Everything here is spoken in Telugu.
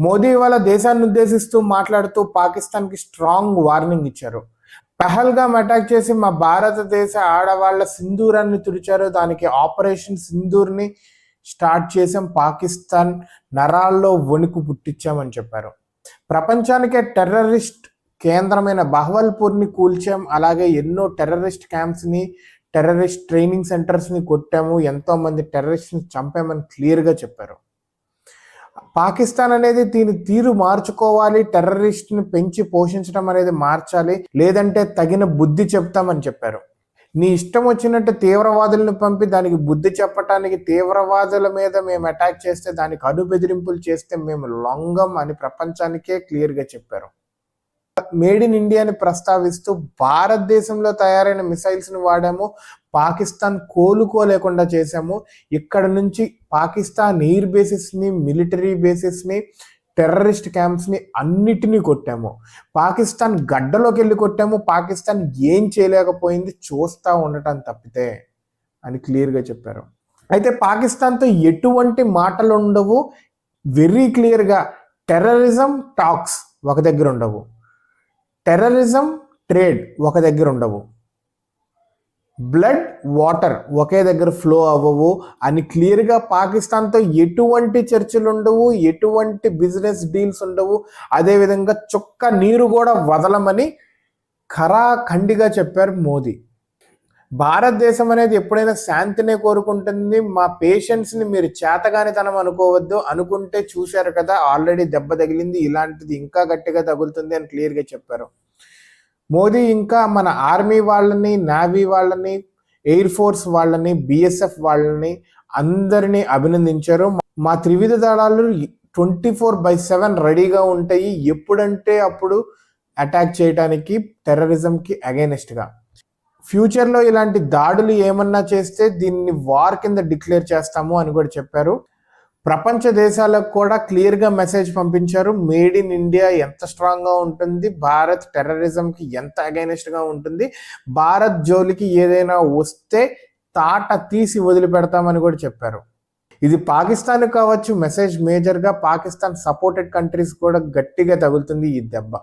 మోదీ ఇవాళ దేశాన్ని ఉద్దేశిస్తూ మాట్లాడుతూ పాకిస్తాన్కి స్ట్రాంగ్ వార్నింగ్ ఇచ్చారు. పహల్గామ్ అటాక్ చేసి మా భారతదేశ ఆడవాళ్ల సింధూరాన్ని తుడిచారు. దానికి ఆపరేషన్ సింధూర్ని స్టార్ట్ చేసాం. పాకిస్తాన్ నరాల్లో వణుకు పుట్టించామని చెప్పారు. ప్రపంచానికే టెర్రరిస్ట్ కేంద్రమైన బహవల్పూర్ని కూల్చాం. అలాగే ఎన్నో టెర్రరిస్ట్ క్యాంప్స్ని, టెర్రరిస్ట్ ట్రైనింగ్ సెంటర్స్ని కొట్టాము. ఎంతోమంది టెర్రరిస్ట్ని చంపామని క్లియర్గా చెప్పారు. పాకిస్తాన్ అనేది దీని తీరు మార్చుకోవాలి, టెర్రరిస్ట్ని పెంచి పోషించడం అనేది మార్చాలి, లేదంటే తగిన బుద్ధి చెప్తామని చెప్పారు. నీ ఇష్టం వచ్చినట్టు తీవ్రవాదులను పంపి దానికి బుద్ధి చెప్పటానికి, తీవ్రవాదుల మీద మేము అటాక్ చేస్తే దానికి బెదిరింపులు చేస్తే మేము లొంగం అని ప్రపంచానికే క్లియర్గా చెప్పారు. మేడ్ ఇన్ ఇండియాని ప్రస్తావిస్తూ భారతదేశంలో తయారైన మిసైల్స్ని వాడాము, పాకిస్తాన్ కోలుకోలేకుండా చేశాము. ఇక్కడ నుంచి పాకిస్తాన్ ఎయిర్ బేసెస్ని, మిలిటరీ బేసెస్ని, టెర్రరిస్ట్ క్యాంప్స్ని అన్నిటినీ కొట్టాము. పాకిస్తాన్ గడ్డలోకి వెళ్ళి కొట్టాము. పాకిస్తాన్ ఏం చేయలేకపోయింది, చూస్తూ ఉండటం తప్పితే అని క్లియర్గా చెప్పారు. అయితే పాకిస్తాన్తో ఎటువంటి మాటలు ఉండవు. వెరీ క్లియర్గా టెర్రరిజం టాక్స్ ఒక దగ్గర ఉండవు, టెర్రరిజం ట్రేడ్ ఒక దగ్గర ఉండవు, బ్లడ్ వాటర్ ఒకే దగ్గర ఫ్లో అవ్వవు అని క్లియర్గా పాకిస్తాన్తో ఎటువంటి చర్చలు ఉండవు, ఎటువంటి బిజినెస్ డీల్స్ ఉండవు. అదేవిధంగా చుక్క నీరు కూడా వదలమని ఖరాఖండిగా చెప్పారు మోదీ. భారతదేశం అనేది ఎప్పుడైనా శాంతినే కోరుకుంటుంది. మా పేషెంట్స్ని మీరు చేతగానితనం అనుకోవద్దు. అనుకుంటే చూశారు కదా, ఆల్రెడీ దెబ్బ తగిలింది, ఇలాంటిది ఇంకా గట్టిగా తగులుతుంది అని క్లియర్గా చెప్పారు మోదీ. ఇంకా మన ఆర్మీ వాళ్ళని, నేవీ వాళ్ళని, ఎయిర్ ఫోర్స్ వాళ్ళని, బిఎస్ఎఫ్ వాళ్ళని అందరినీ అభినందించారు. మా త్రివిధ దళాలు 24/7 రెడీగా ఉంటాయి, ఎప్పుడంటే అప్పుడు అటాక్ చేయడానికి టెర్రరిజంకి అగైనెస్ట్గా. ఫ్యూచర్లో ఇలాంటి దాడులు ఏమన్నా చేస్తే దీన్ని వార్ కింద డిక్లేర్ చేస్తాము అని కూడా చెప్పారు. ప్రపంచ దేశాలకు కూడా క్లియర్గా మెసేజ్ పంపించారు. మేడ్ ఇన్ ఇండియా ఎంత స్ట్రాంగ్గా ఉంటుంది, భారత్ టెర్రరిజంకి ఎంత అగైనెస్ట్గా ఉంటుంది, భారత్ జోలికి ఏదైనా వస్తే తాట తీసి వదిలిపెడతామని కూడా చెప్పారు. ఇది పాకిస్తాన్ కావచ్చు మెసేజ్. మేజర్గా పాకిస్తాన్ సపోర్టెడ్ కంట్రీస్ కూడా గట్టిగా తగులుతుంది ఈ దెబ్బ.